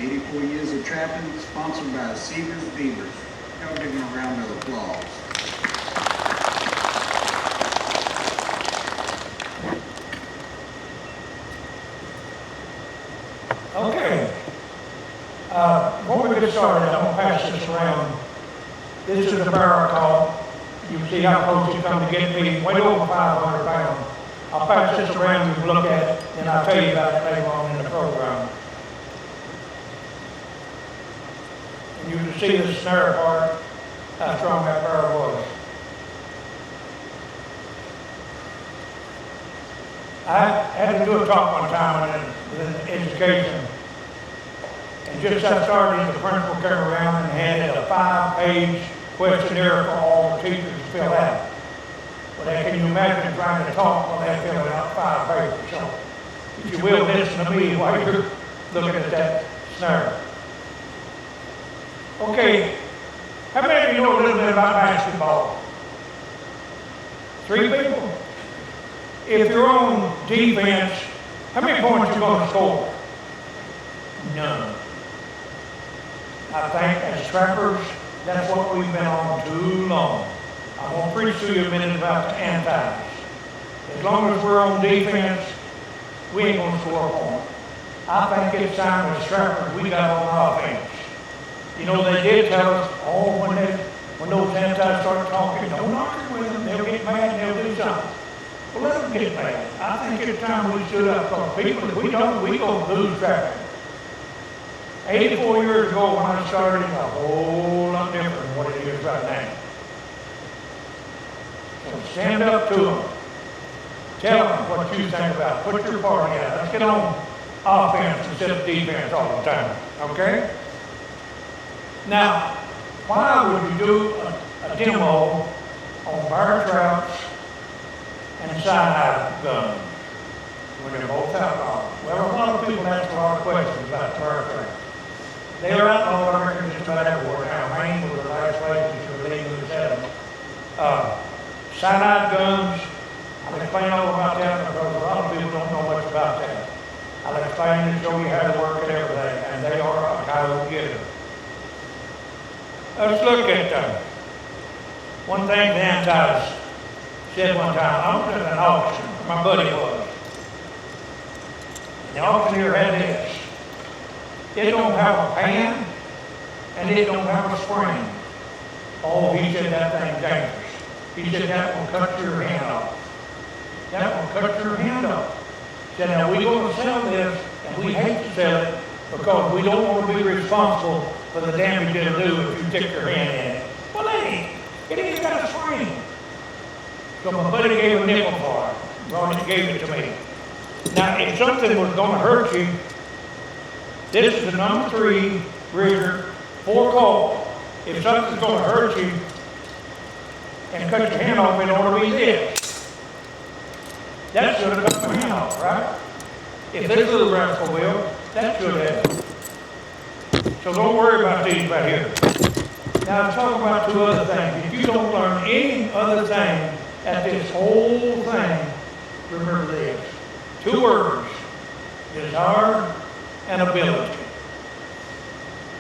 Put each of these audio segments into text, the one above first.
84 years of trapping, sponsored by Seavers Beavers. Y'all give them a round of applause. Okay. Before we get started, I'm going to pass this around. This is a barrel call. You can see how close you come to get me, way over 500 pounds. I'll pass this around, you can look at it, and I'll tell you about it later on in the program. And you can see the snare part, how strong that barrel was. I had to do a talk one time in education. And just as I started, the principal came around and handed a 5-page questionnaire for all the teachers to fill out. Well, can you imagine trying to talk while they fill out 5 papers? So, if you will, listen to me while you're looking at that snare. Okay, how many of you know a little bit about basketball? 3 people? If you're on defense, how many points are you going to score? None. I think as trappers, that's what we've been on too long. I'm going to preach to you a minute about the antis. As long as we're on defense, we ain't going to score a point. I think it's time as trappers we got on offense. You know, they did tell us, when those antis start talking, don't argue with them, they'll get mad and they'll do something. Well, let them get mad. I think it's time we stood up, because people, if we don't, we going to lose trapping. 84 years ago when I started, a whole lot different than what it is right now. So stand up to them. Tell them what you think about it. Put your part in. Let's get on offense instead of defense all the time. Okay? Now, why would you do a demo on bar traps and cyanide guns when they're both outlawed? Well, a lot of people ask a lot of questions about bar traps. They are outlawed, I reckon, just about everywhere now. Maine was the last place that you were legally set them. Cyanide guns, I'll explain all about that because a lot of people don't know much about that. I'll explain and show you how to work and everything, and they are a coyote getter. Let's look at them. One thing the antis said one time, I was at an auction, my buddy was. And the auctioneer had this. It don't have a pan, and it don't have a spring. Oh, he said that thing's dangerous. He said that will cut your hand off. That will cut your hand off. He said, now we're going to sell this, and we hate to sell it because we don't want to be responsible for the damage it'll do if you stick your hand in it. Well, it ain't got a spring. So my buddy gave a nickel for it. Ronnie gave it to me. Now, if something was going to hurt you, this is the number 3 rigger, 4 Colt. If something's going to hurt you and cut your hand off, it ought to be this. That should have cut my hand off, right? If this little rascal will, that should have. So don't worry about these right here. Now let's talk about 2 other things. If you don't learn any other thing at this whole thing, remember this. 2 words, desire and ability.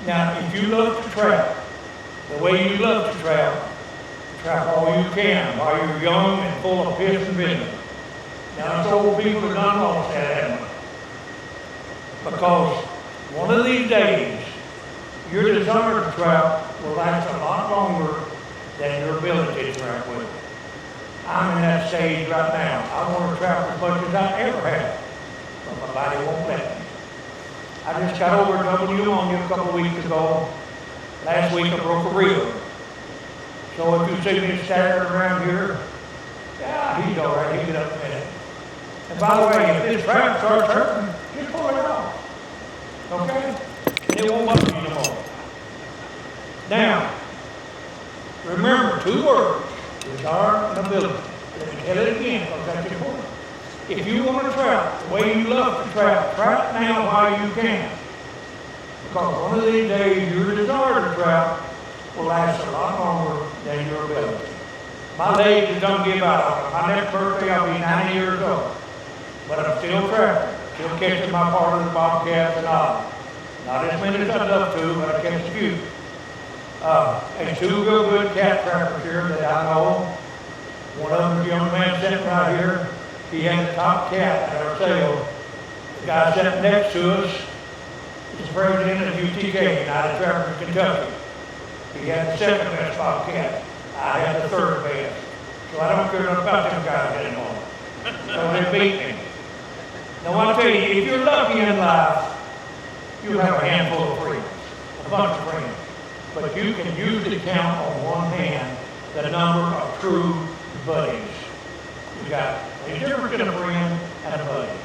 Now, if you love to trap, the way you love to trap all you can while you're young and full of piss and vinegar. Now, it's old people that done lost that, haven't they? Because one of these days, your desire to trap will last a lot longer than your ability to trap with. I'm in that stage right now. I want to trap as much as I ever have, but my body won't let me. I just got over double pneumonia a couple of weeks ago. Last week I broke a rib. So if you see me staggering around here, yeah, he's all right. He'll get up in a minute. And by the way, if this trap starts hurting, just pull it off. Okay? It won't bother you no more. Now, remember 2 words, desire and ability. Let me tell it again because that's important. If you want to trap the way you love to trap now while you can. Because one of these days, your desire to trap will last a lot longer than your ability. My legs don't give out. My next birthday, I'll be 90 years old. But I'm still trapping, still catching my part of the bobcats and all. Not as many as I'd love to, but I catch a few. And two real good cat trappers here that I know. One of them is a young man sitting right here. He had the top cat at our sale. The guy sitting next to us is the president of UTK, United Trappers of Kentucky. He had the second best bobcat. I had the third best. So I don't care enough about them guys anymore. So they beat me. Now I tell you, if you're lucky in life, you'll have a handful of friends, a bunch of friends. But you can usually count on one hand the number of true buddies. You got a difference between a friend and a buddy.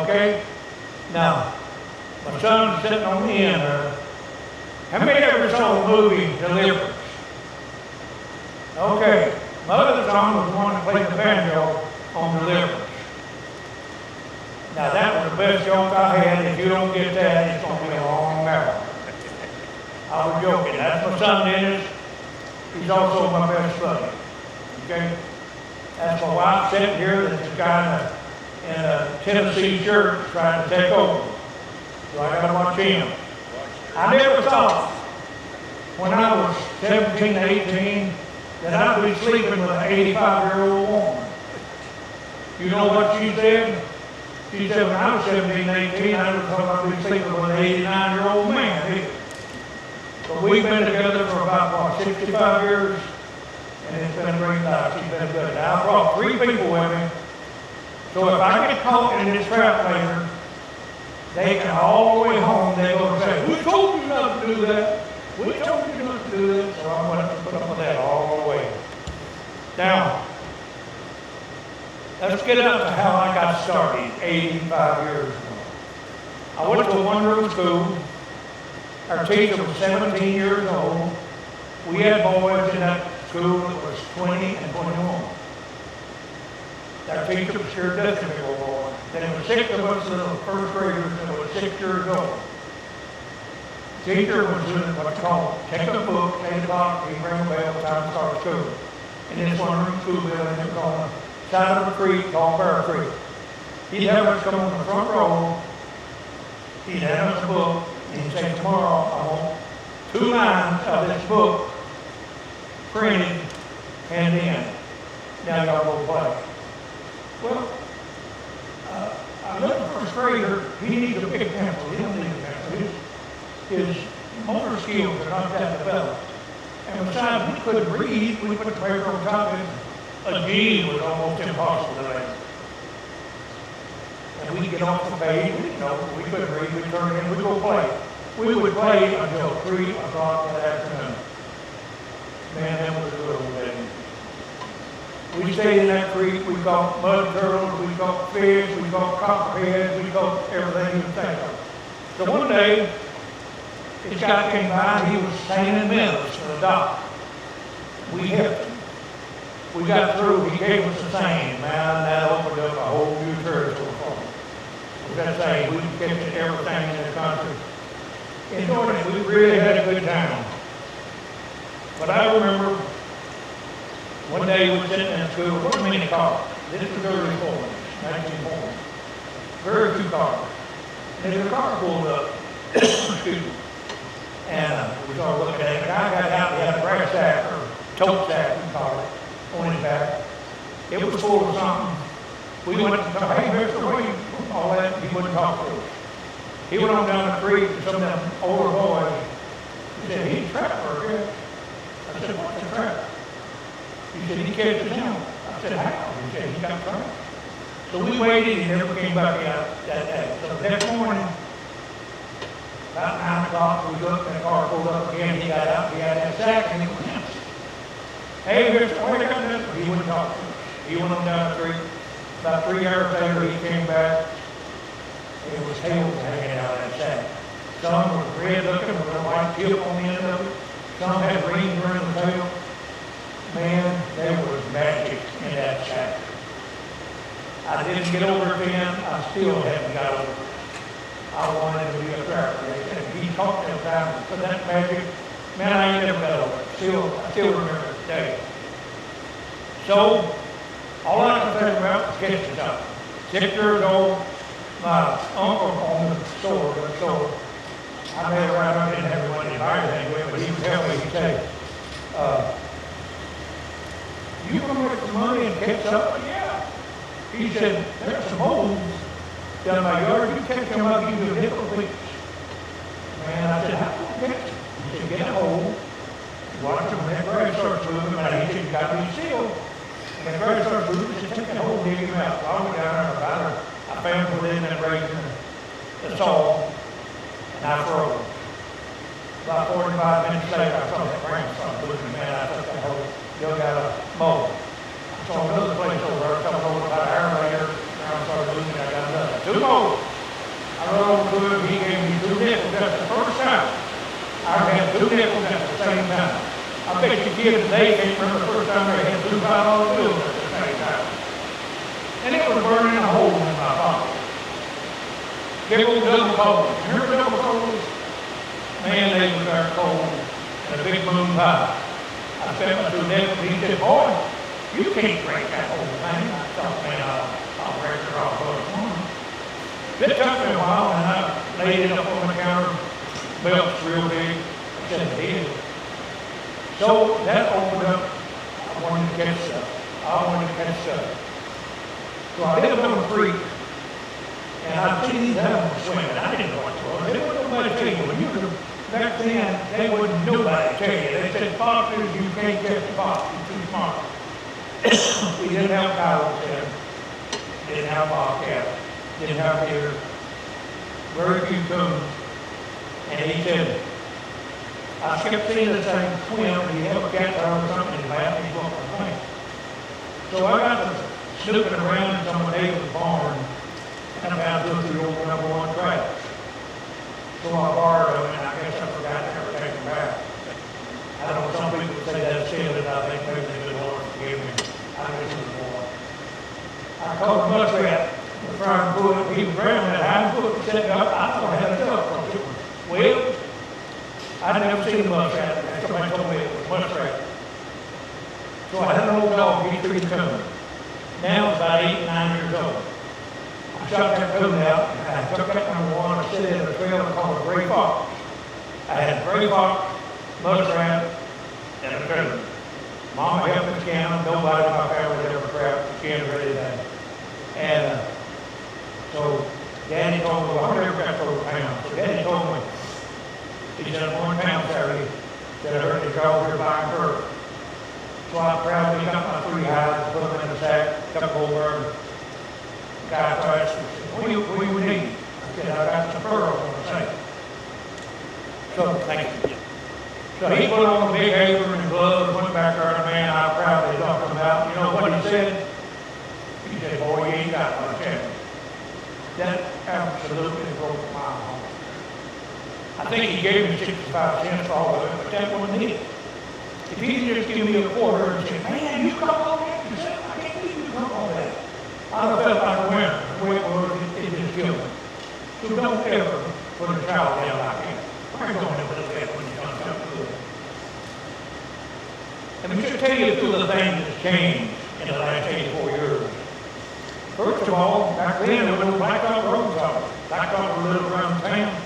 Okay? Now, my son's sitting on the end there. How many ever saw the movie Deliverance? Okay. My other son was the one that played the banjo on Deliverance. Now that was the best joke I had. If you don't get that, it's going to be a long hour. I was joking. That's my son Dennis. He's also my best buddy. Okay? That's my wife sitting here. That's a guy in a Tennessee shirt trying to take over. So I got to watch him. I never thought when I was 17, 18 that I'd be sleeping with an 85-year-old woman. You know what she said? She said when I was 17, 18, I never thought I'd be sleeping with an 89-year-old man either. But we've been together for about, 65 years, and it's been a great life. She's been good. Now, I brought 3 people with me, so if I get caught in this trap later, they can all the way home, they go say, we told you not to do that. We told you not to do that. So I'm going to put up with that all the way. Now, let's get up to how I got started 85 years ago. I went to a one-room school. Our teacher was 17 years old. We had boys in that school that was 20 and 21. Our teacher was sure does to me, boy. Then there were 6 of us little first graders that were 6 years old. The teacher was doing what they call take a book, 8 o'clock, he'd ring a bell, time to start school. In this one-room school building, it was on the side of a creek called Bear Creek. He'd have us come on the front row. He'd hand us a book, and he'd say, tomorrow I want 2 lines of this book printed, hand in. Now y'all go play. Well, I looked at the first grader, he needs a big pencil, he don't need a pencil. His motor skills are not that developed. And besides, we couldn't read, we put the paper on top of it. A G was almost impossible to read. And we'd get off the page, we couldn't read, we'd turn it in, we'd go play. We would play until 3 o'clock that afternoon. Man, that was a good old day. We stayed in that creek, we caught mud turtles, we caught fish, we caught copperheads, we caught everything you can think of. So one day, this guy came by and he was singing minnows to the dock. We helped him. We got through, he gave us the same. Man, that opened up a whole new territory for us. We got to say, we kept everything in the country. Enjoyed it, we really had a good time. But I remember one day we were sitting in school, what a many cars. This was early 40s, 1940s. Very few cars. And then the car pulled up, excuse me, and we started looking at it. The guy got out, he had a brass sack, or tote sack, we call it, on his back. It was full of something. We went and talked, hey, Mr. Williams, all that, he wouldn't talk to us. He went on down the creek, and some of them older boys, he said, he's a trapper, yeah. I said, what's a trap? He said, he catches him. I said, how? He said, he got trapped. So we waited, he never came back out that day. So the next morning, about 9 o'clock, we looked, and the car pulled up again, he got out, he had that sack, and it was empty. Hey, Mr. Where you got that? He wouldn't talk to us. He went on down the creek. About 3 hours later, he came back. It was tails hanging out of that sack. Some was red looking with a white tip on the end of it. Some had rings around the tail. Man, there was magic in that sack. I didn't get over it then. I still haven't got over it. I wanted to be a trapper. And he talked that time for that magic. Man, I ain't never got over it. I still remember it today. So, all I can think about was catching something. 6 years old, my uncle on the store, I made around, I didn't have anyone invited anyway, but he would tell me, he'd say, you gonna make some money and catch up? Yeah. He said, there's some holes down my yard, you catch them, I'll give you a nickel apiece. And I said, how do you catch them? He said, get a hole, watch them, when that grass starts moving, and he said, you gotta be still. And the grass starts moving, he said, take that hole, dig him out. So I went down there about her, I found within that raisin, the saw, and I froze. About 45 minutes later, I saw that branch started moving, man, I took that hole, dug out a mold. I saw another place over there, some hole about an hour later, ground started moving, I got another. 2 more. I rode over to him, he gave me 2 nickels, that's the first time. I had 2 nickels at the same time. I bet you kids today can't remember the first time they had 2 $5 bills at the same time. And it was burning a hole in my pocket. Big old double coals. Remember double coals? Man, they was there cold and a big moon pie. I spent my 2 nickels, he said, boy, you can't break that whole thing. I thought, man, I'll break it off for the morning. It took me a while, and I laid it up on the counter, belts real big, I said it did. So that opened up, I wanted to catch stuff. I wanted to catch stuff. So I lived on the creek, and I'd see these animals swimming. I didn't know what it was. They wouldn't nobody tell you. When you were back then, they wouldn't nobody tell you. They said, foxes, you can't catch a fox, you're too smart. We didn't have coyotes then, didn't have bobcats, didn't have deer, very few coons. And he said, I kept seeing the same swim, and he had a cat or something in the back, and he walked the thing. So I got to snooping around in some of David's barn, and I found 2 or 3 old number 1 traps. So I borrowed them, and I guess I forgot to ever take them back. I don't know, some people would say that's silly, I think maybe the good Lord forgive me. I listen to the Lord. I caught a muskrat, the front foot, he was round that hind foot, set up, I thought I had a duck. Well, I'd never seen a muskrat, and somebody told me it was a muskrat. So I had an old dog, he 3 coon. Now it's about 8, 9 years old. I shot that coon out, and I took that number 1, I set it in a trail and called a gray fox. I had a gray fox, muskrat, and a coon. Mama helped me scan them, nobody in my family ever trapped, scanned or anything. And so Daddy told me, well, I never got those pounds. So Daddy told me, he said, I'm going to town Saturday, that I heard they go over here buying fur. So I proudly got my 3 hides, put them in a sack, took over, and guy asked me, what do you need? I said, I got some fur on the sack. So, thank you. So he put on a big apron and gloves, went back there, and man, I proudly talked about, you know what he said? He said, boy, you ain't got much in it. That absolutely broke my heart. I think he gave me 65 cents for all of it, but that wasn't it. If he could just give me a quarter and say, man, you come on that, you said, I can't believe you come on that. I'd have felt like a winner. The way it was, it just killed me. So don't ever put a child down like him. Where are you going to look at when you're done something good? And let me just tell you 2 of the things that's changed in the last 84 years. First of all, back then there were no blacktop roads on it. Blacktop were little around town.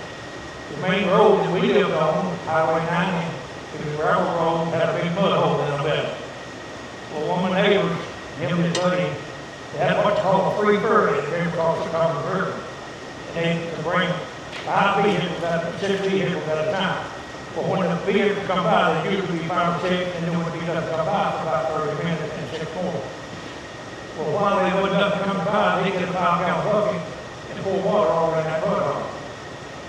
The main road that we lived on, Highway 90, it was a gravel road, had a big mud hole in the middle. Well, one of my neighbors, him and his buddy, they had what's called a free ferry that came across the Common River. And they could bring 5 vehicles at 6 vehicles at a time. Well, when the vehicles come by, they usually be 5 or 6, and then would be nothing come by for about 30 minutes and 6 more. Well, while they wasn't nothing coming by, they get a 5-gallon bucket and pour water all in that mud hole.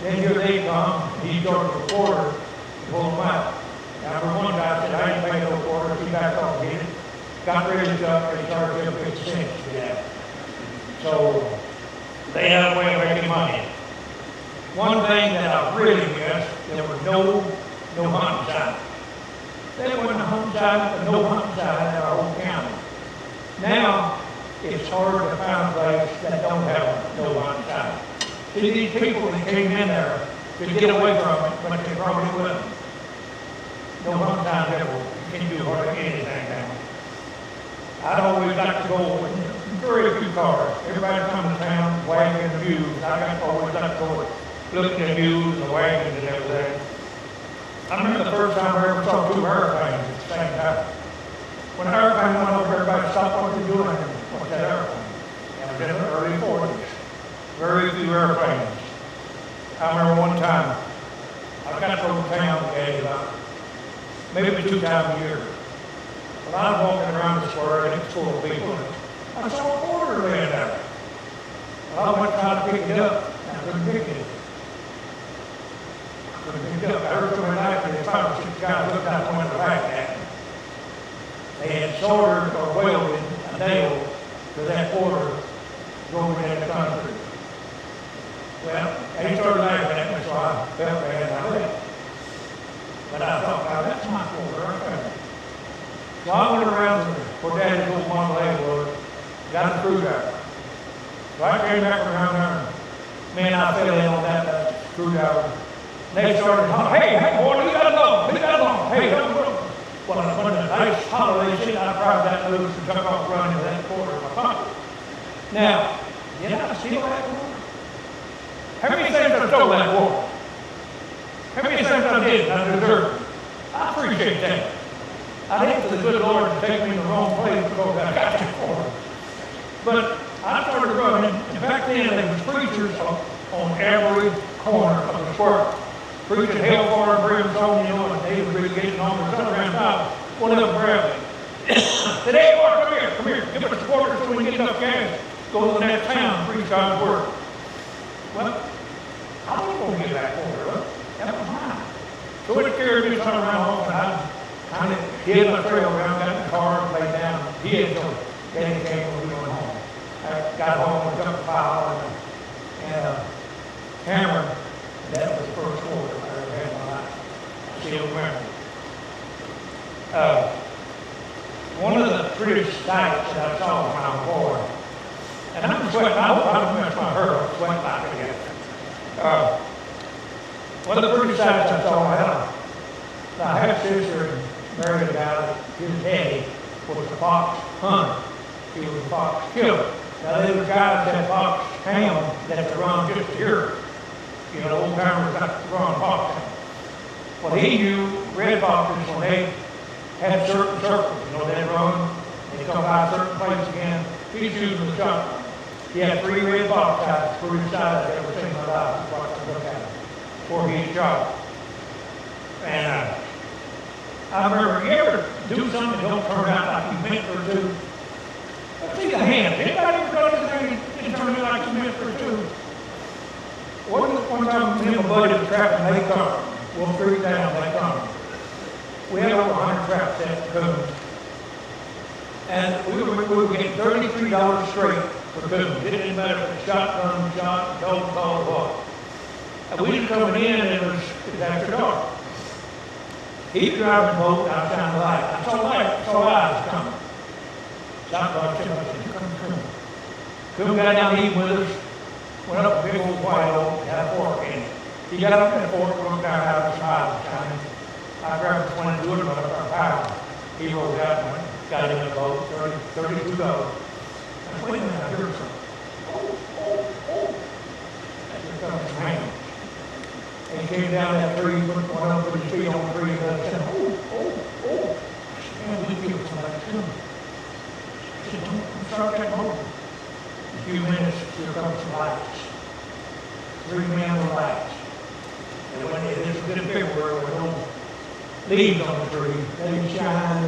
Then here they come, he started a quarter to pull them out. Now, for one guy said, I ain't paying no quarter, he backed off, get it. Got rid of the stuff, and he charged him 50 cents to get out. So, they had a way of making money. One thing that I really missed, there was no hunting sign. There wasn't a hunting sign, but no hunting sign in our whole county. Now, it's hard to find a place that don't have no hunting sign. See, these people that came in there could get away from it, but they probably wouldn't. No hunting sign ever, you can't do hardly anything now. I'd always like to go with very few cars. Everybody comes to town, wagon and views. I'd always like to go with looking at mules and the wagons and everything. I remember the first time I ever saw 2 airplanes at the same time. When an airplane went over, everybody stopped what they're doing and watched that airplane. And it was in the early 40s. Very few airplanes. I remember one time, I got to go to town about maybe 2 times a year. But I was walking around the square and it was full of people. I saw a quarter laying there. Well, I went trying to pick it up, and I couldn't pick it. I heard somebody laughing, and 5 or 6 guys looked out the window back at me. They had soldered or welded a nail to that quarter going in the concrete. Well, they started laughing at me, so I felt bad and I left. But I thought, now that's my quarter right there. So I went around to where Daddy's old Model A was, got the screwdriver. So I came back around there, and me and I fell in on that screwdriver. And they started hollering, hey, boy, leave that alone, hey, don't go. Well, when the nice holiday shit, I pried that loose and took off running to that quarter of my pocket. Now, did I steal that quarter? How many things I stole that quarter? How many things I did and I deserved it? I appreciate that. I hate for the good Lord to take me in the wrong place because I got that quarter. But I started running, and back then there was preachers on every corner of the square. Preaching hellfire and brimstone, you know, and they would be getting on the sun around top. One of them grabbed me. Said, hey, boy, come here, give us a quarter so we can get enough gas. Go to the next town and preach God's word. Well, I wasn't going to get that quarter, huh? That was mine. So it carried me somewhere around home, and I kind of hid my trail around, got in the car, and laid down, and hid till Daddy came when we went home. I got home and took a file and a hammer. That was the first quarter I ever had in my life. I still remember. One of the prettiest sights that I saw when I was born, and I'm sweating, I hope I don't mess my hair up, sweating like it again. One of the prettiest sights I saw, I had a sister married a guy, his daddy was a fox hunter. He was a fox killer. Now, there was guys that fox ham that could run just a year. You know, old timers got to run fox ham. Well, he knew red foxes when they had certain circles. You know, they'd run, they'd come by a certain place again. He's using the shotgun. He had 3 red fox eyes for each side I've ever seen in my life. That's what I look at before he shot. And I remember, you ever do something that don't turn out like you meant for it to? Let's see the hand. Anybody ever done anything that didn't turn out like you meant for it to? One time, me and my buddy was trapping Lake Carmen. Wolf Creek down Lake Carmen. We had over 100 traps set for coons. And we were getting $33 straight for coons. It didn't matter if it was shotgun, shot, dog, call, or what. And we was coming in and it was after dark. He's driving the boat, I was shining the light. I saw eyes coming. Shotgun, come. Coon got down to eat with us. Went up a big old white oak, had a fork in it. He got up in the fork, looked down out of his eyes, shining. I grabbed the 22 and put up our power. He rolled out and got in the boat, $32. I said, wait a minute, I hear something. Oh. Here comes some hands. And he came down that tree, put one up with his feet on the tree, and said, oh. I said, man, we killed somebody soon. I said, don't start that motor. A few minutes, here comes some lights. 3 men with lights. And when this was in February, with no leaves on the tree, they shine.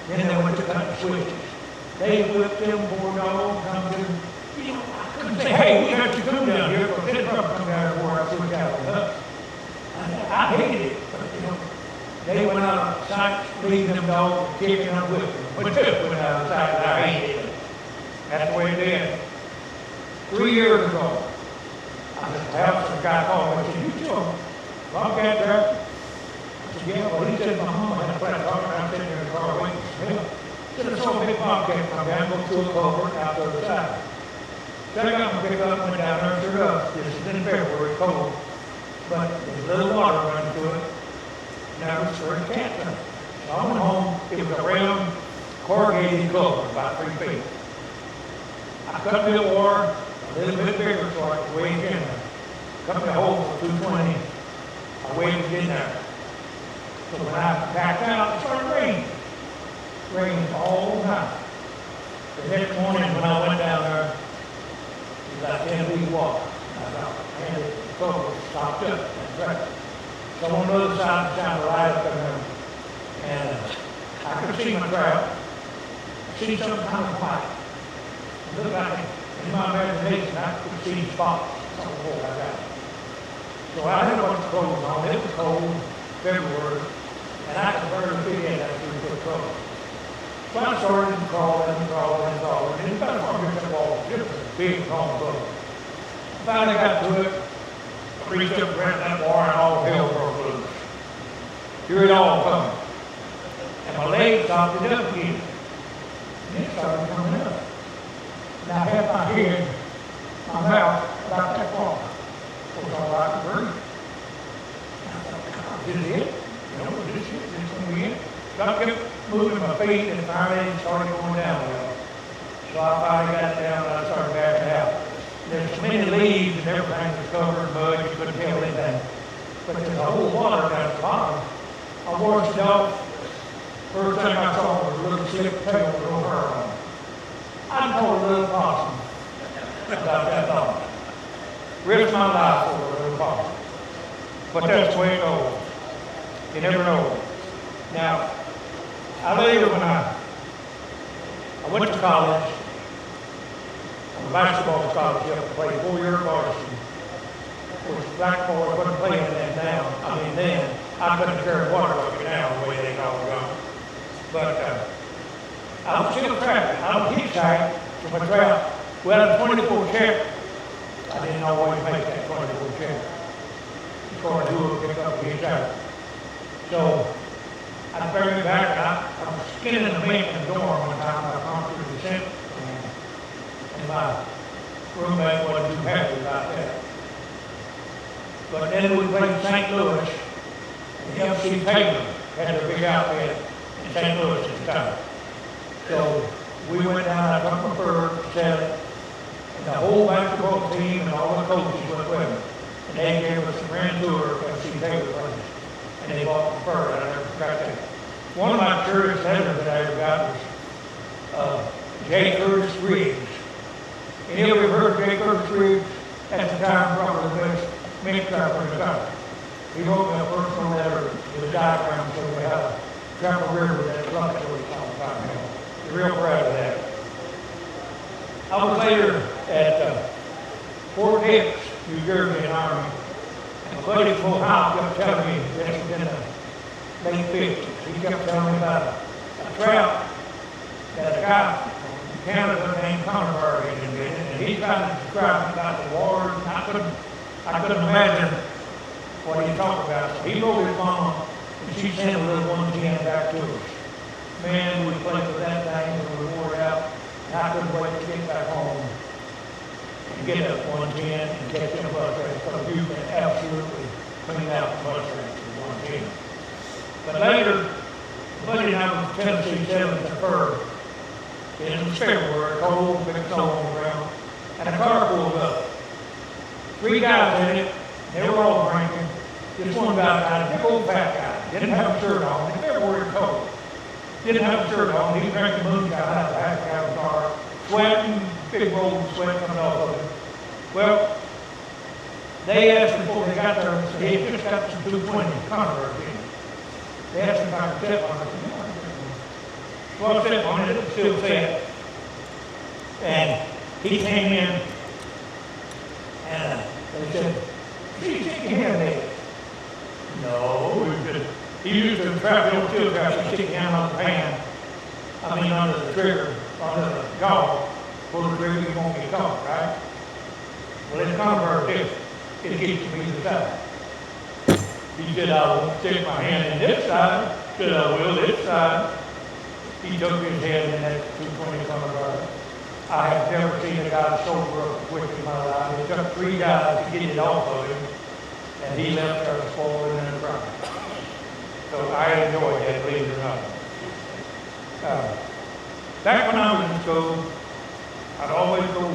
Then they went to cut the switches. They whipped them poor dogs, come to, you know, I couldn't say, hey, we got you coon down here, because they'd probably come down before I switched out with us. I hated it, but you know, they went out of sight, leaving them dogs, kicking them, whipping them. But just went out of sight, I hated it. That's the way it is. 3 years ago, I was at the house and a guy called me and said, you still Bobcat driver? I said, yeah, well, he said, my mom had a flat tire, and I'm sitting there in the car waiting for him. He said, I saw a big Bobcat come down, go through a culvert out the other side. So I got my pickup, went down there and sure enough, this is in February, cold, but there's a little water running through it. Now it's for a cat there. So I went home, it was a round, corrugated culvert, about 3 feet. I cut me a water, a little bit bigger so I could wade in there. cut me a hole for 220. I waited in there. So when I backed out, it started raining. Raining all night. The next morning when I went down there, it was like 10 feet of water. I thought, man, the culvert stopped up and traffic. So on the other side, shine the light up in there. And I could see my trout. I see something kind of white. It looked like, in my imagination, I could see spots. Something like that. So I had a bunch of clothes on. It was cold, February, and I could barely fit in that 3-foot clothes. So I started crawling and crawling and crawling. And about 100 walls, just a big, long boat. Finally got to it. I reached up and grabbed that bar and all hell broke loose. Here it all coming. And my legs stopped it up again. And it started coming up. And I had my head, my mouth, about that far. It was all right to breathe. And I thought, God, this is it? You know, this is it? This is going to be it? So I kept moving my feet and finally it started going downhill. So I finally got down and I started backing out. There's so many leaves and everything was covered in mud, you couldn't tell anything. But there's a whole water down at the bottom. I washed it off. First thing I saw was a little slick tail with a little hair on it. I'd call it a little possum. About that long. Risked my life for a little possum. But that's the way it goes. You never know. Now, later when I went to college, on a basketball scholarship, I played 4-year varsity. Of course, black boys wasn't playing that now. I mean, then, I couldn't carry water bucket now the way they call it gone. But I was still trapping. I was hitchhiking to my trout. Well, 24 check. I didn't always make that 24 check. According to who would pick up the hitchhiker. So, I buried me back and I was skinning the mink in the dorm one time. I come through the center. And my roommate wasn't too happy about that. But then we played St. Louis, and MC Taylor had a big outfit in St. Louis at the time. So we went down, I took my fur, set it, and the whole basketball team and all the coaches went with me. And they gave us a grand tour of MC Taylor place. And they bought the fur, I never forgot that. One of my curious letters that I ever got was J. Curtis Riggs. And you ever heard of J. Curtis Riggs? At the time, probably the best mink trapper in the country. He wrote me a personal letter with a diagram so we have a trapper river that fluctuates all the time. I'm real proud of that. I was later at Fort Dix, New Jersey, in the Army. And my buddy from Ohio kept telling me, this was in the late 50s, he kept telling me about a trout that a guy from Canada named Converse had invented, and he tried to describe about the water, and I couldn't imagine what he talked about. So he wrote his mom, and she sent a little 110 back to us. Man, we played with that thing and we wore it out, and I couldn't wait to get back home and get that 110 and catch them bus rates, because you can absolutely clean out the bus rates with 110. But later, buddy and I was Tennessee 7th and 3rd. It was February, cold, big snow on the ground, and a car pulled up. 3 guys in it, they were all drinking. This one guy, a big old fat guy, didn't have a shirt on, it's February cold. Didn't have a shirt on, he was drinking moonshine out of the back of the car, sweating, big roll of sweat coming off of him. Well, they asked him before they got there, and said, he had just got some 220 Converse in it. They asked him if I could step on it. Well, I stepped on it, it was still set. And he came in, and they said, "Did you stick your hand in it?" No, he used to trap, the old steel trap, he stick your hand on the pan. I mean, under the trigger, under the gall, pull the trigger, you won't get caught, right? Well, it's Converse, it gets to be the side. He said, "I won't stick my hand in this side." I said, "I will this side." He took his head in that 220 Converse. I have never seen a guy sober up quick in my life. It took 3 guys to get it off of him, and he left there spoiling and crying. So I enjoyed that, believe it or not. Back when I was in school, I'd always go,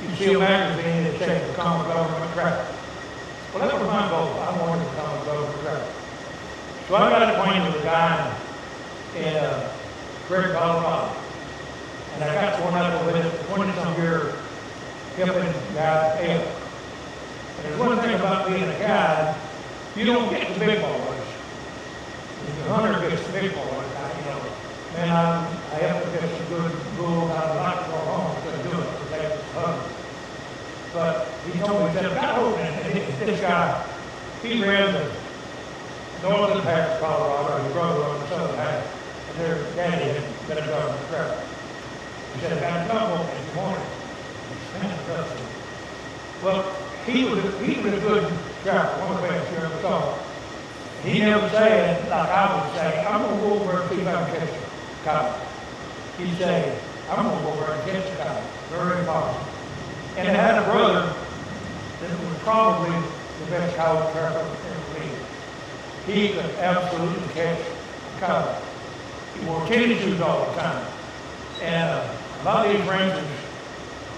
you see a magazine that said the common government trapper. Well, that was my goal. I wanted to become a road driver. So I got acquainted with a guy in Great Colorado. And I got to one up with it, 20-some year helping guide help. And there's one thing about being a guide, you don't get the big boys. The hunter gets the big boys, you know. And I have to get some good rules. I'd like to go home to do it, because they was hunting. But he told me, he said, got open, and this guy, he ran the northern half of Colorado, his brother on the southern half, and their daddy had been a government traveler. He said, I got a couple if you want it. Fantastic. Well, he was a good traveler, one of the best you ever saw. He never said, like I would say, I'm going to go over and see if I can catch a cow. He'd say, I'm going to go over and catch a cow. Very positive. And I had a brother that was probably the best cow trapper in the league. He could absolutely catch a cow. He wore tennis shoes all the time. And a lot of these rangers,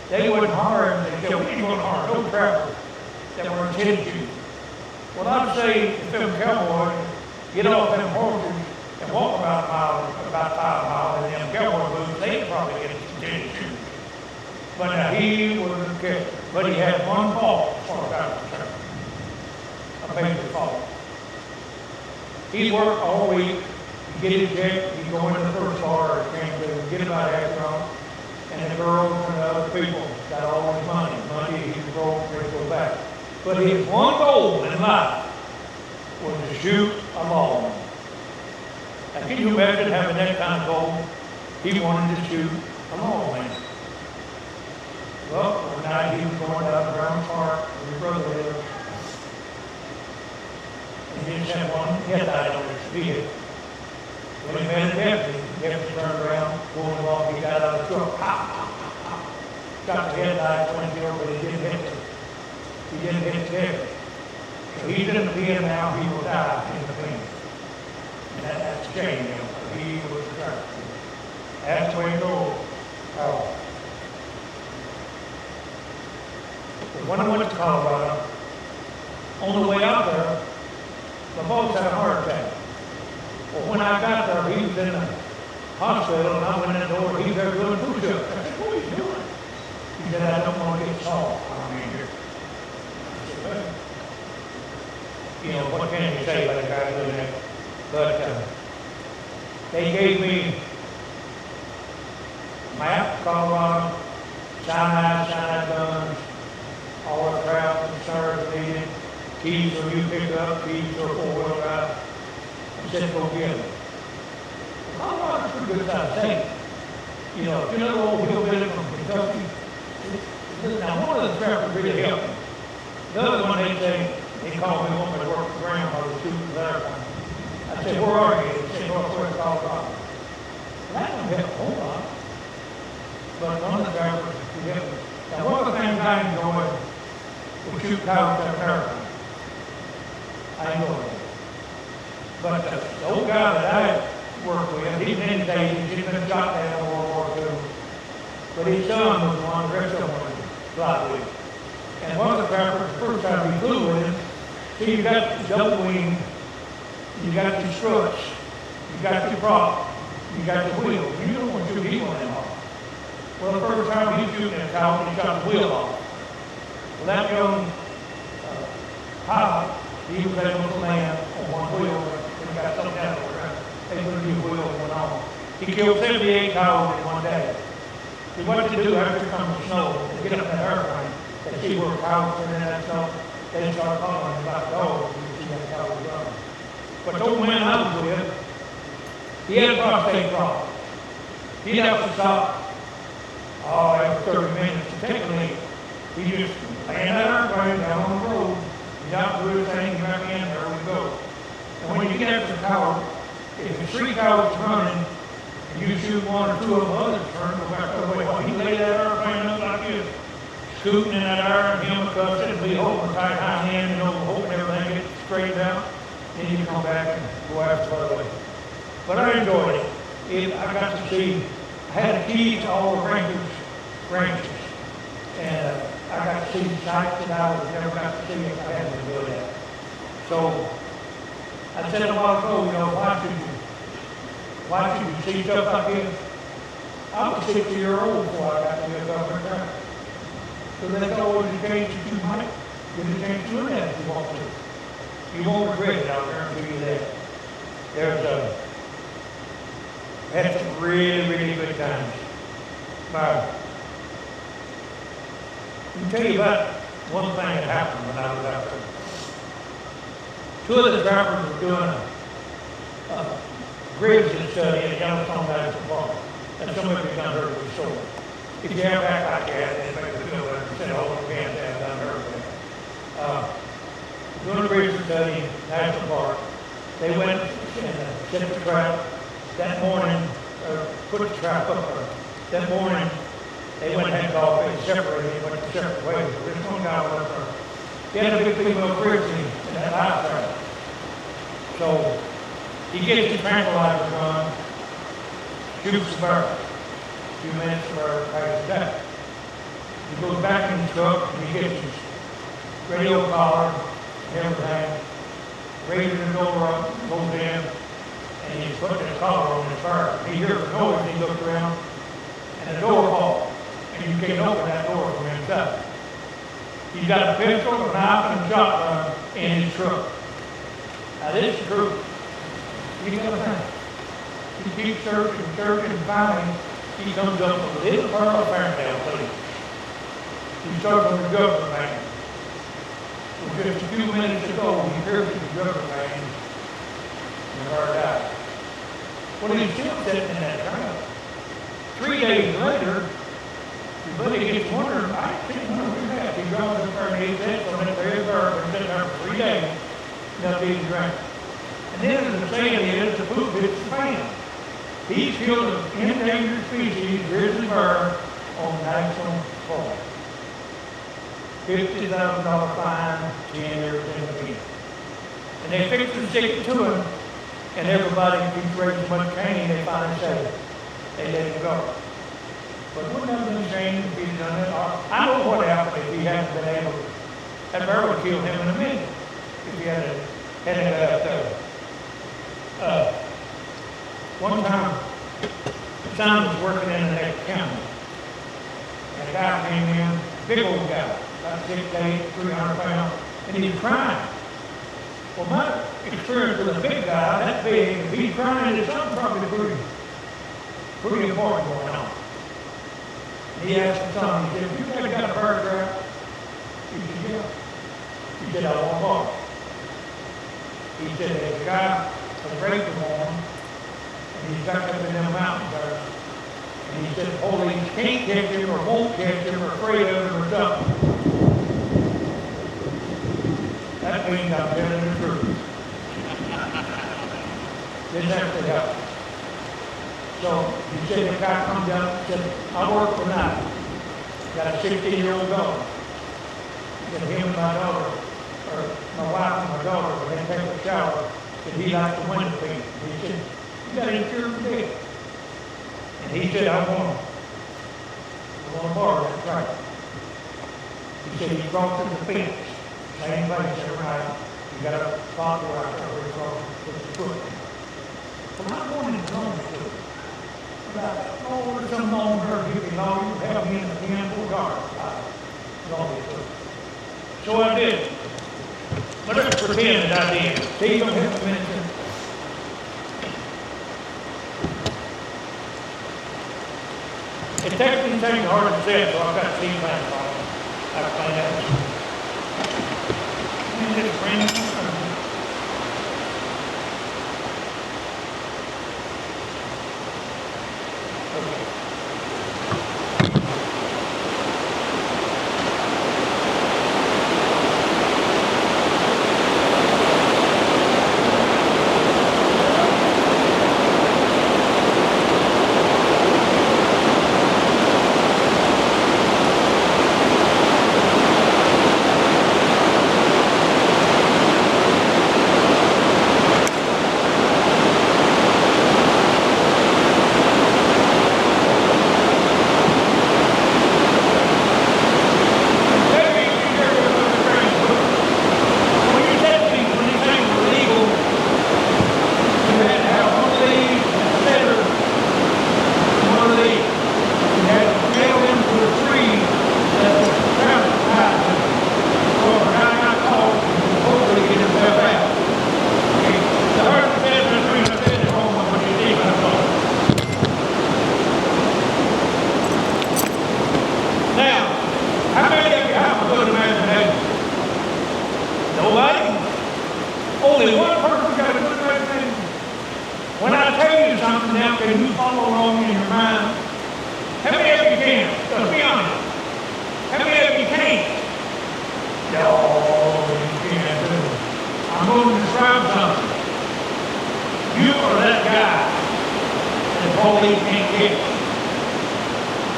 they wouldn't hire him. They said, we ain't going to hire no trappers that were in tennis shoes. Well, I'd say if them cowboys get off them horses and walk about 5 miles in them cowboy boots, they could probably get some tennis shoes. But he was a catcher. But he had one fault as far as I was concerned. A major fault. He'd work all week, he'd get his check, he'd go into the first bar or to get about half drunk, and the girls and the other people got all his money. Money he'd go and go back. But his one goal in life was to shoot a log. Now, can you imagine having that kind of goal? He wanted to shoot a log. Well, one night he was going down to Brown Park where his brother lived. And he just had one headlight on his vehicle. When he met a deputy, the deputy turned around, pulled him off, he got out of the truck, pop, pop, pop, pop. Got the headlights went there, but he didn't hit the deputy. So he's in the pen now, he will die in the pen. And that's a shame, you know, he was a driver. That's the way it goes. When I went to Colorado, on the way out there, my boss had a heart attack. Well, when I got there, he was in the hospital, and I went in the door, he was there doing push-ups. I said, what are you doing? He said, I don't want to get soft. I mean, here. I said, well, you know, what can you say about a guy doing that? But they gave me a map of Colorado, cyanide guns, all the crap and serves needed, keys for you pick up, keys for four-wheel drive, and said go get them. Colorado's a pretty good size state. You know, if you're another old hillbilly from Kentucky, now one of the trappers really helped me. The other one, they say, they called me, wanted me to work for grandma to shoot there. I said, where are you? They said, Northwest Colorado. Well, that don't help a whole lot. But one of the trappers, he helped me. Now, one of the things I enjoyed was shoot cows at America. I enjoyed it. But the old guy that I worked with, he'd been in days, he'd been shot down in World War II. But his son was one, the rest of them was fly with. And one of the trappers, the first time he flew with him, see, you got the double wing, you got your struts, you got your prop, you got your wheel. You don't want to shoot either one of them off. Well, the first time he was shooting that cow, he shot the wheel off. Well, that young pilot, he was able to land on one wheel when he got something down there. They put a new wheel and went on. He killed 78 cows in one day. So what to do after it comes the snow, they get up in that airplane, they see where cows are in that snow, they start calling about dogs, you see that cow was gone. But the old man I was with, he had a prostate problem. He'd have to stop every 30 minutes. Typically, he just land that airplane down on the road, he's out to do his thing, back in, there we go. And when you get after the cow, if the 3 cows running, and you shoot 1 or 2 of them, others turn, go back the other way. Well, he lay that airplane up like this, scooting in that air, and him cuffs it, and be holding tight high hand, you know, hoping everything gets straightened out. Then you come back and go after the other way. But I enjoyed it. I got to see, I had a key to all the ranchers. And I I got to see sights that I was never got to see if I hadn't been doing that. So I said a while ago, why should you see stuff like this? I was 60-year-old before I got to be a government. So they thought, well, the change that you might get a chance to learn that if you want to. You won't regret it, I'll guarantee you that. Had some really, really good times. Let me tell you about one thing that happened when I was out there. Two of the drivers were doing a grazing study at Yellowstone National Park. And some of you done heard of it before. If you have back like that, then make it feel better. Instead of holding your hands down, done heard of it. Doing a grazing study in National Park. They went and set the trap that morning, put the trap up there. That morning, they went and had golf and separated, went to separate ways. This one guy went up there. He had a big female grizzly in that live trap. So he gets his tranquilizer gun, shoots the bird. A few minutes for a attack. He goes back in the truck and he gets his radio collar and everything, raises the door up, goes in, and he's putting his collar on his bird. He hears the noise and he looks around, and the door falls. And you can't open that door from inside. He's got a pistol, a knife, and a shotgun in his truck. Now this is true. You got to think. He keeps searching, and finally he comes up with a little Pearl Ferndale police. He starts on the government man. Well, just a few minutes ago, he hears the government man and heard out. Well, he's still sitting in that trap. 3 days later, your buddy gets wondering, I can't remember who that. He goes up there and he sits on that very bird and sits there for 3 days, nothing to drink. And then the saying is, the poop hits the fan. He's killed an endangered species, grizzly bear, on national park. $50,000 fine, 10 years in the pen. And they fix to stick it to him, and everybody keeps raising much cane, they finally say, they let him go. But wouldn't that have been a shame if he'd done it? I know what happened if he hadn't been able to. That bear would kill him in a minute if he had it out there. One time, son was working in the next county. And a guy came in, big old guy, about 6'8", 300 pounds, and he was crying. Well, my experience with a big guy, that big, if he's crying, there's something probably pretty important going on. He asked the son, he said, you guys got a bird trap? He said, yeah. He said, I want one. He said, there's a guy, a breaker on, and he's back up in them mountains there. And he said, police can't catch him or won't catch him or afraid of him or something. That means I'm telling the truth. Didn't actually happen. So he said, the guy comes out and said, I work for night. Got a 16-year-old daughter. He said, him and my daughter, or my wife and my daughter, when they take a shower, said he likes the window pane. He said, you got insurance for this? And he said, I want to borrow that tractor. He said, he brought to the fence, same place every night. He got a spot where I covered across with the foot. Well, I'm going to know this. Oh, there's some long bird you can know you help me in the pen for guard. So I did. But let's pretend that I did. See, don't have to mention. It takes me hard to say, so I've got to see plans on it. I've planned that. And this friend. now, can you follow along in your mind? How many of you can? Let's be honest. How many of you can't? No, you can't do it. I'm going to describe something. You are that guy that police can't get.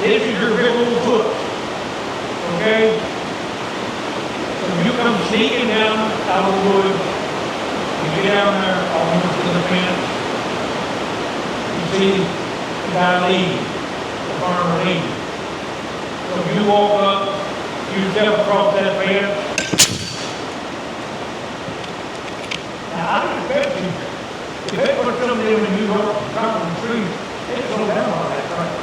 This is your big old foot. Okay? So you come sneaking down out of the woods, you get down there almost to the fence, you see the guy leave, the farmer leave. So you walk up, you step across that fence. Now I expect you, if they put somebody in New York on top of the tree, they slow down on that track.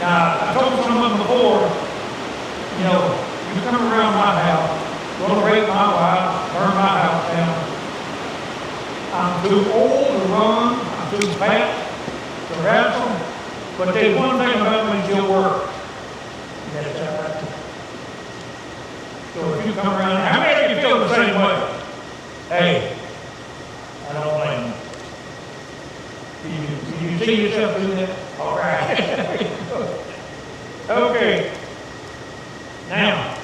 Now, I told some of them before, you know, you come around my house, gonna rape my wife, burn my house down. I'm too old to run, I'm too fat to wrestle, but there's one thing about me still work. That's right. So if you come around, how many of you feel the same way? Hey, I don't blame you. Do you see yourself do that? All right. Okay. Now,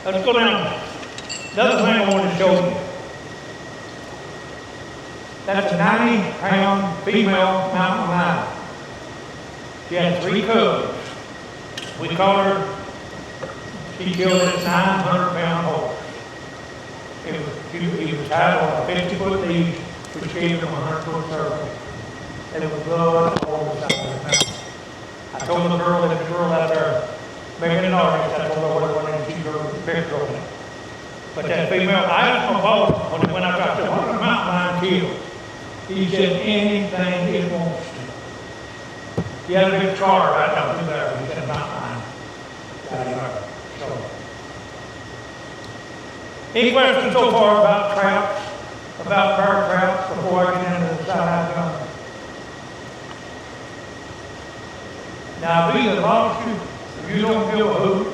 let's go down. Another thing I want to show you. That's a 90-pound female mountain lion. She had 3 cubs. We caught her. She killed this 900-pound horse. He was tied on a 50-foot leash, which gave him a 100-foot circle. And it was blood all over the side of his mouth. I told the girl that the girl out there making an argument, I told her what it was, and she drew a picture of it. But that female, I asked my boss when it went out, I said, what does a mountain lion kill? He said, anything it wants to. He had a big scar right down through there. He said, mountain lion. Got him there. So. Any questions so far about traps, about bear traps, before I get into the side gun? Now, if either lost you, if you don't feel a hoot,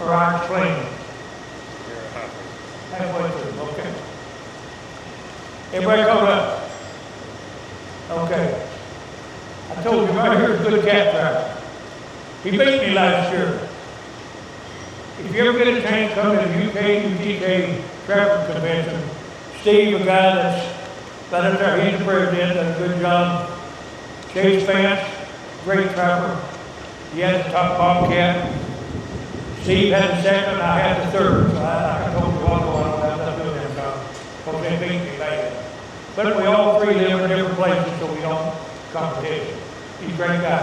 or I explain it. Halfway through, okay. Everybody caught up? Okay. I told you right here's a good cat trapper. He beat me last year. If you ever get a chance, come to the UKUTK Trapping Convention. Steve, a guy that's up there, he's the president, does a good job. Chase Vance, great trapper. He had the top bobcat. Steve had the second, I had the third. So I told you what I don't have nothing to do with them guys. Because they beat me bad. But we all 3 live in different places, so we don't competition. He's a great guy.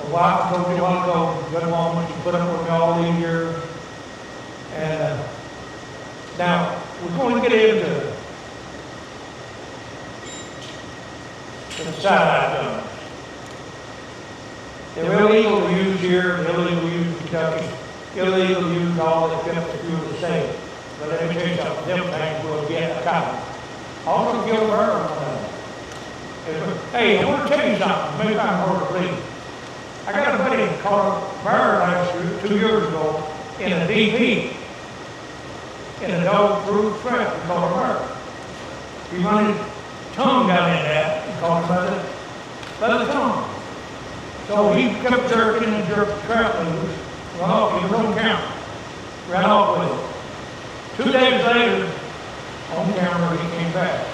My wife told me a while ago, good woman, she put up with me all these years. And now, we're going to get into the side guns. They're illegal to use here, they're illegal to use in Kentucky, illegal to use all the except if you were the state. But let me tell you something, them things will get a copy. Also kill a bird on them. Hey, I want to tell you something, maybe I'm hard to believe. I got a buddy that caught a bear last year, 2 years ago, in a DP. In a dog-proof trap, he caught a bear. He run his tongue down in that and caught him by the tongue. So he kept jerking and jerked the trap loose, run off, he was on camera, ran off with it. 2 days later, on camera, he came back.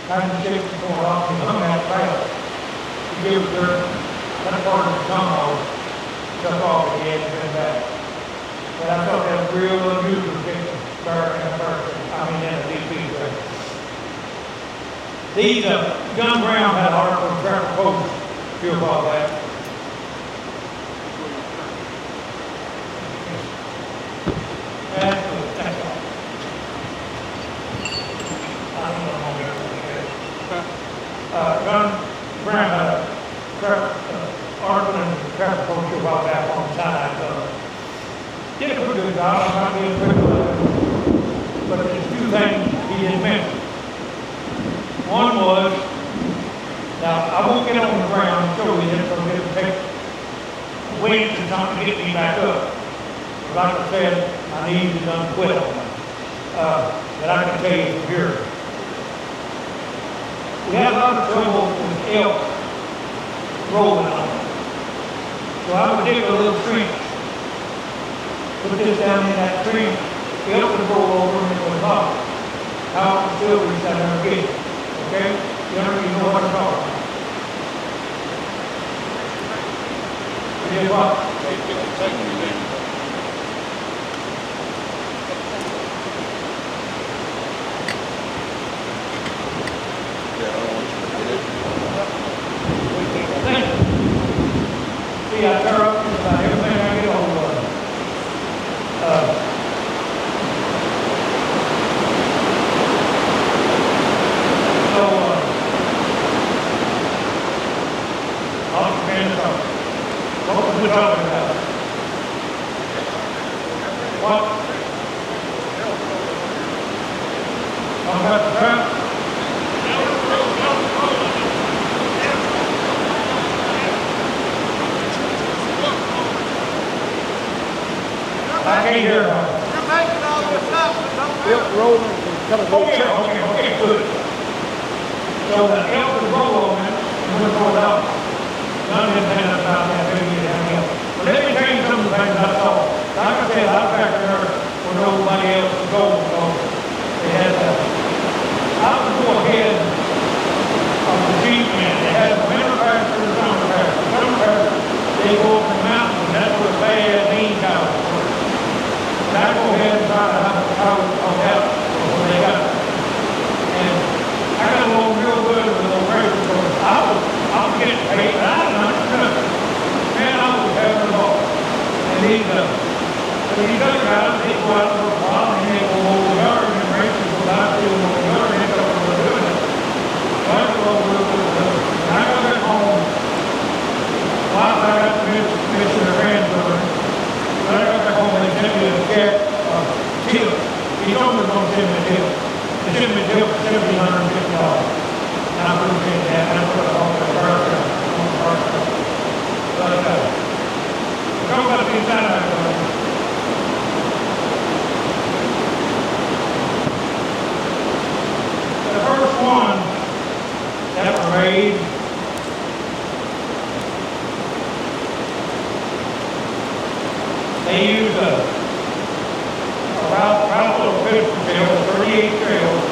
Had the shake the corn off, he hung that fast. He gave a jerk. That part of the tongue hole took off again and came back. But I thought that was real unusual to get a bear in a person. I mean, in a DP trap. These, John Brown had an article in Trapper Post a few while back. That's good, that's all. I don't know how John Brown had a article in the Trapper Post a while back on the side. Did a pretty good job, I'm not being critical, but there's 2 things he didn't mention. One was, now I won't get on the ground and show you this, because it'll take a winch or something to get me back up. Like I said, my knees are done quit on me. that I can tell you from here. We had a lot of trouble with elk rolling on it. So I would dig a little trench, put this down in that trench, the elk would roll over and it would knock. How until we sat there again. Okay? You know what I'm talking about. You did what? See, I tear up just about everything I get hold of. I'll expand this up. What was we talking about? What? Talking about the trap? I can't hear her. You're making all this up, but don't Elk rolling and coming Oh, to the yeah, okay, good. So the elk would roll on it and we'd go it out. None of them had about that big down here. But let me tell you some of the things I saw. Like I said, I was back there when nobody else was going, so they had I would go ahead of the sheep and they had a winter pasture and a summer pasture. Summer pasture, they go up the mountain and that's where bad bean cows were. And I go ahead and try to have a cow on that when they got it. And I got along real good with the little race because I was getting paid, but I didn't understand. Man, I was having a ball. And these other guys, they go out for a while and they go over the yard and races go out to the yard and end up doing it. So I go over real good with them. And I got back home. Once I got to Mr. Randburg, when I got back home, they sent me a check, tip. He told me he was going to send me a tip. They sent me a tip for $1,750. And I appreciate that, and I put it on the first one. But, talk about the inside of it. The first one that was made, they use a route little pistol tail, 38 trails.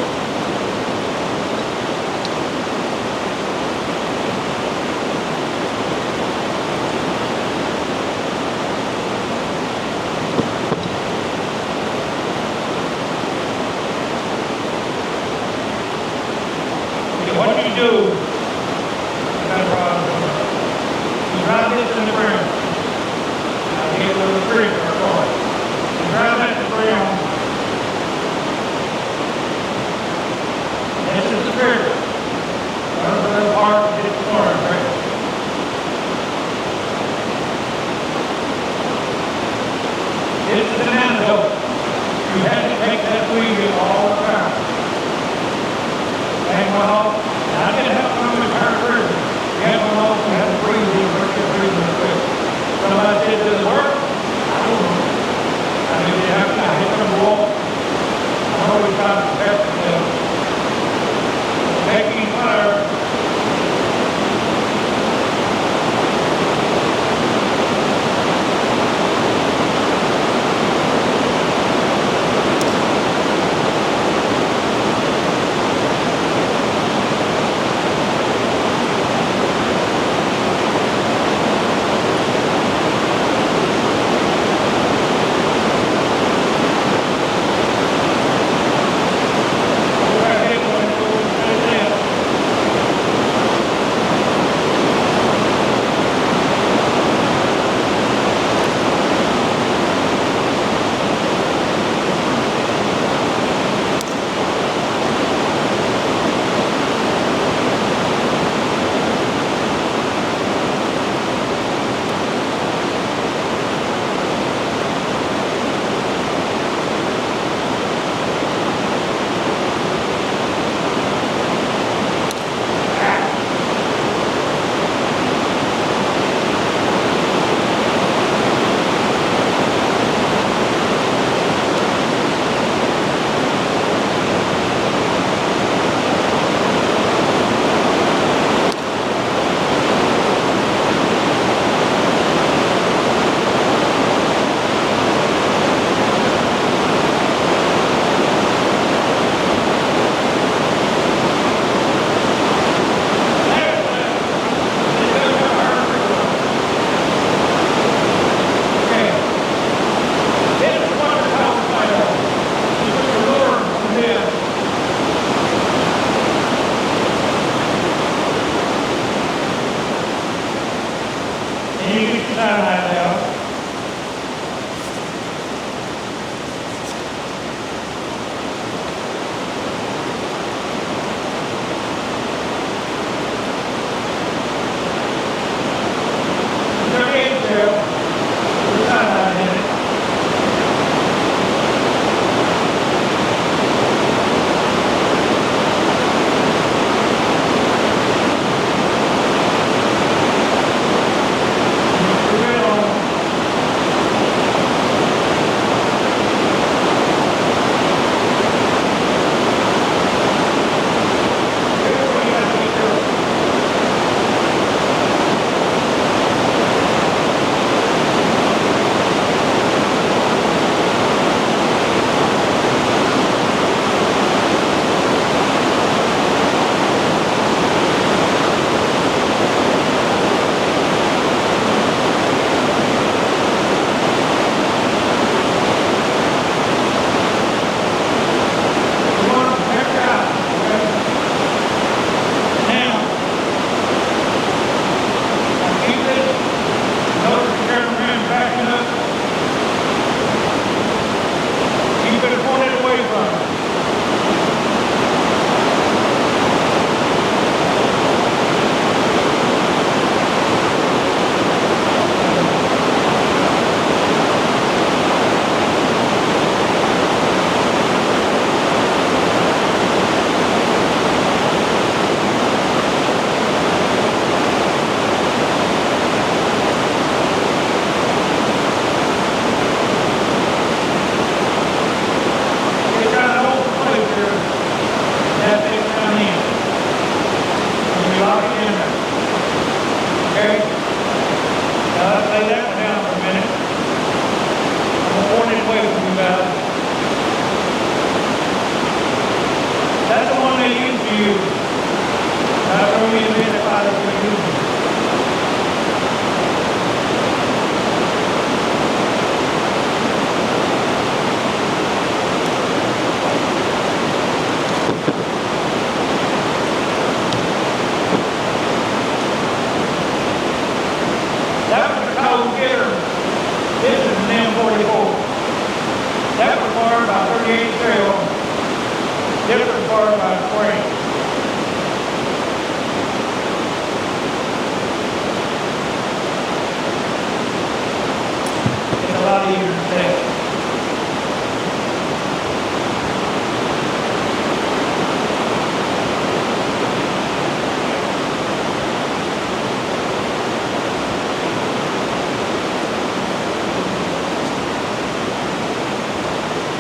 What do you do? You drive this in the ground. I get a little creek or going. You drive that in the ground. can't sell different part by spring. It's a lot easier to sell.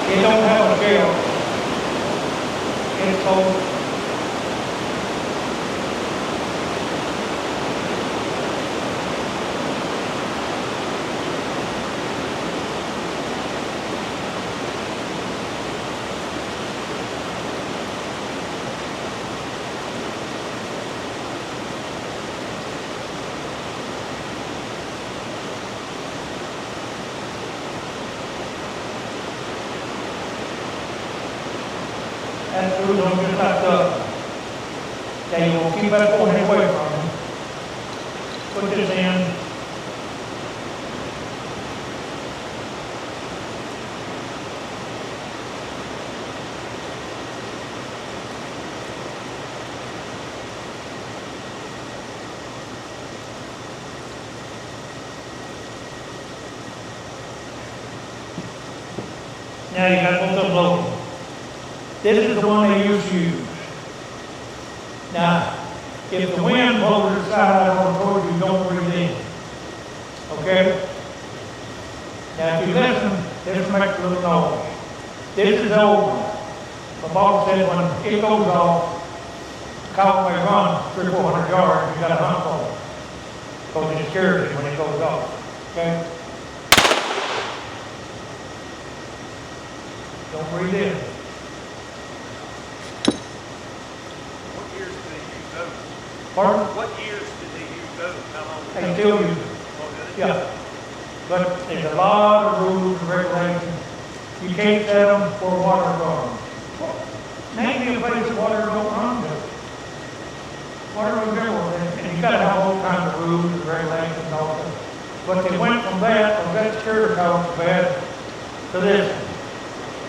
It don't have a scale. It's old. That food don't just like they will keep that pulling away from them. Put this in. Now you got both of them loaded. This is the one they used to use. Now, if the wind blows the side out toward you, don't breathe in. Okay? Now, if you listen, this makes a little noise. This is the old one. My boss said when it goes off, the cow may run 300-400 yards, you got a hunt for it. Because it scares you when it goes off. Okay? Don't breathe in. Pardon? What years did they use those? How long? They still use it. Yeah. But there's a lot of rules and regulations. You can't set them for water gardens. Name me a place that water don't run to. Water runs everywhere, and you gotta have all kinds of rules and regulations and all that. But they went from that security code bad to this.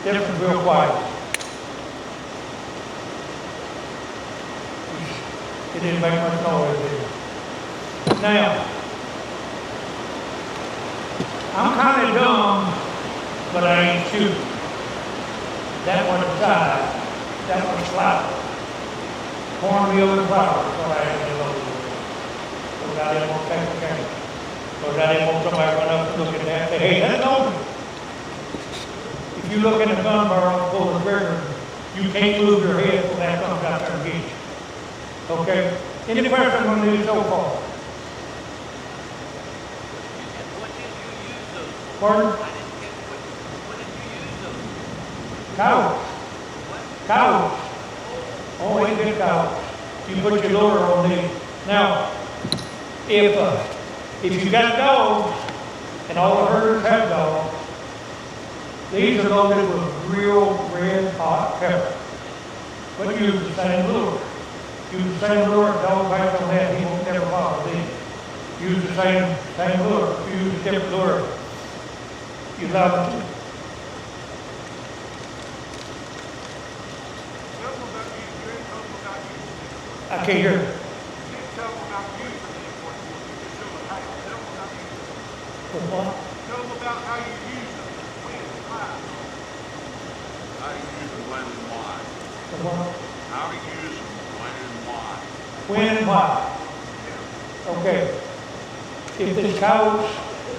This one's real quiet. It didn't make much noise, did it? Now, I'm kind of dumb, but I ain't stupid. That one's side, that one's flour. Cornmeal and flour is what I had to load with. So I didn't want to take the cane. So I didn't want somebody to run up and look at that and say, hey, that's open. If you look in the gun barrel, pull the trigger, you can't move your head when that comes out there and get you. Okay? Any question on this so far? What did you use those? Pardon? I didn't get what did you use those? Cows. What? Cows. Always get cows. You put your lure on these. Now, if you got dogs, and all the herders have dogs, these are loaded with real red hot pepper. But use the same lure. Use the same lure, dog bites on that, he won't never bother these. Use the same lure. If you use a different lure, you love it. Tell them about using, you ain't told them about using it. I can't hear. You didn't tell them about using it, what you just show them how. Tell them about using it. What? Tell them about how you use them, when, why. How do you use them, when and why? What? How do you use them, when and why? When and why? Okay. If this cows,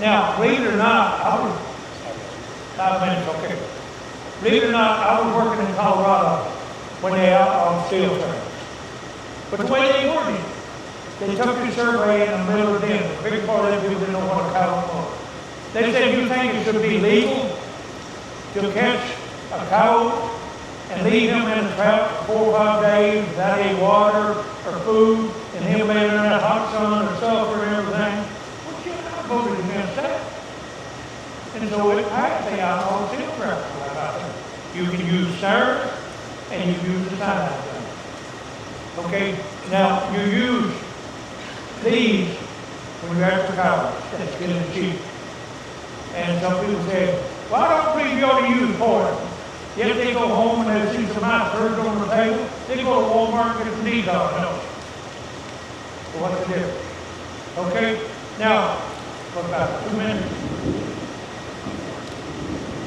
now, believe it or not, 5 minutes, okay. Believe it or not, I was working in Colorado when they outlawed steel trains. But the way they worked it, they took the survey in the middle of the day. A big part of them people didn't know what a cow was. They said, you think it should be legal to catch a cow and leave him in the trap for 4 or 5 days without any water or food, and him being in that hot sun or sulfur and everything? Well, shit, I voted against that. And so it passed the outlaw steel trap out there. You can use snares and you can use the cyanide gun. Okay, now you use these when you're after cows. That's getting cheap. And some people say, why don't we go to use poison? If they go home and they see some ice birds on the table, they go to Walmart and get some decon milk. So what's the difference? Okay, now, for about 2 minutes,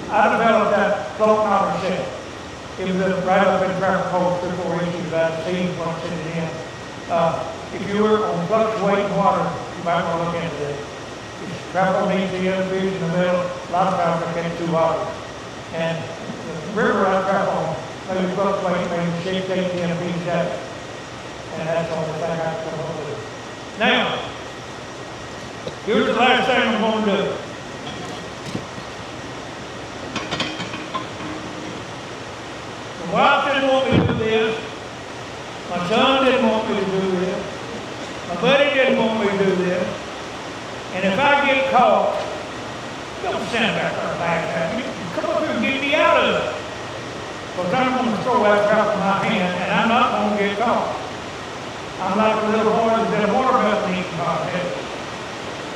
I developed that float knocker set. It was right up in traffic code 3-4 inches about the seam when I sent it in. If you were on fluctuating water, you might want to look into this. It's trap on each, the other fish in the middle, a lot of times they can't do water. And the river I trap on, maybe fluctuate, maybe 6, 8, 10 feet a day. And that's the only thing I can come up with. Now, here's the last thing I'm going to do. My wife didn't want me to do this. My son didn't want me to do this. My buddy didn't want me to do this. And if I get caught, don't stand back there and laugh at me. Come up here and get me out of it. Because I'm going to throw that trap in my hand and I'm not going to get caught. I'm like a little boy that did a watermelon eating contest.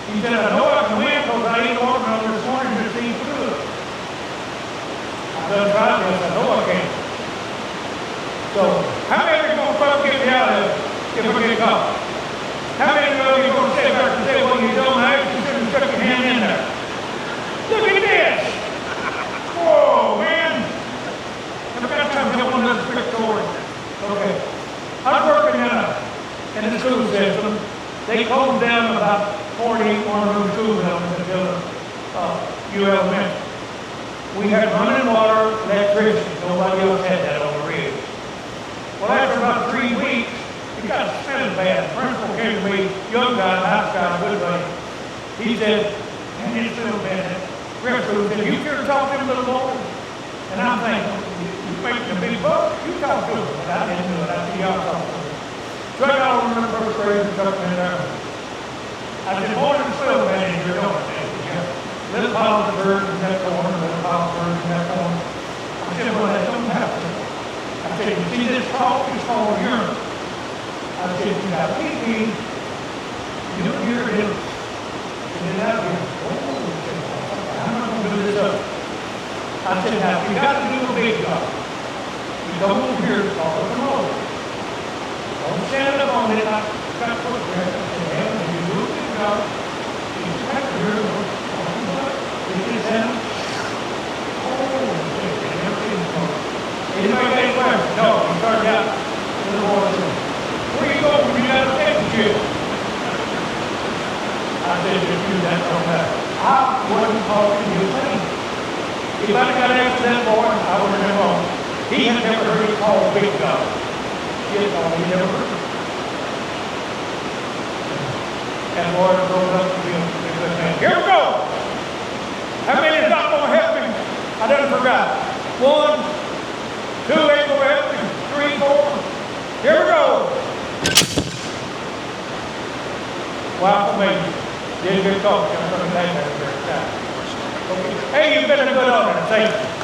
He said, I know I can win because I ate watermelon this morning to see through it. I done tried this, I know I can. So, how many are going to try to get me out of it if I get caught? How many of you are going to sit back and say, well, you don't know, you should have stuck your hand in there. Look at this! Whoa, man! I've got time to tell one of those quick stories. Okay. I was working in the school system. They closed down about 48 one of those school buildings in U Elementary. We had running water, electricity. Nobody else had that on the ridge. Well, after about 3 weeks, it got smelling bad. The principal came to me, young guy, nice guy, good buddy. He said, man, it's still bad. Principal said, you care to talk to them little boys? And I'm thinking, you making a big buck? You talk to them. But I didn't do it. I said, y'all talk to them. So I got over in the first grade and took them in there. I said, boy, there's still bad in here, don't they? Little pile of birds in that corner, little pile of birds in that corner. I said, well, that don't happen. I said, you see this talk? It's called urine. I said, you got to eat me. You don't hear it. And then out here, I'm not going to do this up. I said, now, you got to do a big job. You come over here and call it come over. Don't stand up on it like you got to put it there. I said, hey, when you do a big job, you back here, this is him. Anybody got any questions? No, you started out. Where you going when you got a safety shield? I said, just do that, don't matter. I wasn't talking to you. If I'd got after that boy, I would have been wrong. He had never heard it called big God. He never heard it. And the boy goes up to him and says, here we go. How many is not going to help me? I done forgot. 1, 2 ain't going to help me. 3, 4. Here we go. Wow, amazing. Didn't get caught. I'm coming back there. Okay. Hey, you've been a good owner. Thank you.